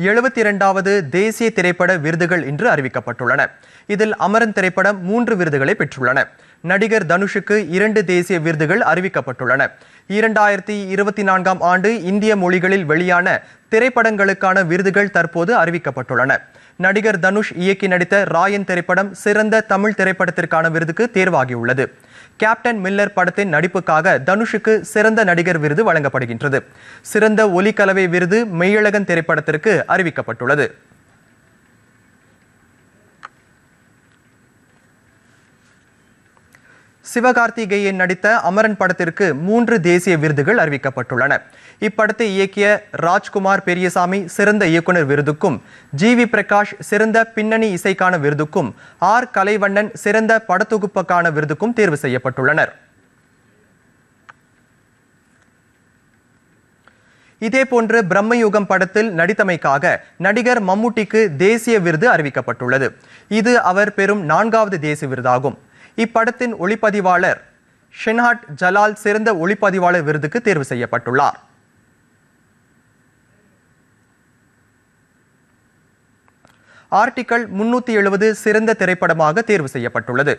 72வது தேசிய திரைப்பட விருதுகள் இன்று அறிவிக்கப்பட்டுள்ளன. இதில் அமரன் திரைப்படம் 3 விருதுகளை பெற்றுள்ளன. நடிகர் தனுஷுக்கு 2 தேசிய விருதுகள் அறிவிக்கப்பட்டுள்ளன. 2024ஆம் ஆண்டு இந்திய மொழிகளில் வெளியான திரைப்படங்களுக்கான விருதுகள் தற்போது அறிவிக்கப்பட்டுள்ளன. நடிகர் தனுஷ் இயக்கி நடித்த ராயன் திரைப்படம் சிறந்த தமிழ் திரைப்படத்திற்கான விருதுக்கு தேர்வாகியுள்ளது. கேப்டன் மில்லர் படத்தின் நடிப்புக்காக தனுஷுக்கு சிறந்த நடிகர் விருது வழங்கப்படுகின்றது. சிறந்த ஒலிக்கலவை விருது மெய்யழகன் திரைப்படத்திற்கு அறிவிக்கப்பட்டுள்ளது. சிவகார்த்திகேயன் நடித்த அமரன் படத்திற்கு 3 தேசிய விருதுகள் அறிவிக்கப்பட்டுள்ளன. இப்படத்தை இயக்கிய ராஜ்குமார் பெரியசாமி சிறந்த இயக்குனர் விருதுக்கும், ஜி.வி. பிரகாஷ் சிறந்த பின்னணி இசைக்கான விருதுக்கும், ஆர். கலைவண்ணன் சிறந்த படத்தொகுப்புக்கான விருதுக்கும் தேர்வு செய்யப்பட்டுள்ளனர். இதேபோன்று பிரம்மயுகம் படத்தில் நடித்தமைக்காக நடிகர் மம்முட்டிக்கு தேசிய விருது அறிவிக்கப்பட்டுள்ளது. இது அவர் பெறும் 4வது தேசிய விருதாகும். இப்படத்தின் ஒளிப்பதிவாளர் ஷென்ஹாட் ஜலால் சிறந்த ஒளிப்பதிவாளர் விருதுக்கு தேர்வு செய்யப்பட்டுள்ளார். ஆர்டிகல் 370 சிறந்த திரைப்படமாக தேர்வு செய்யப்பட்டுள்ளது.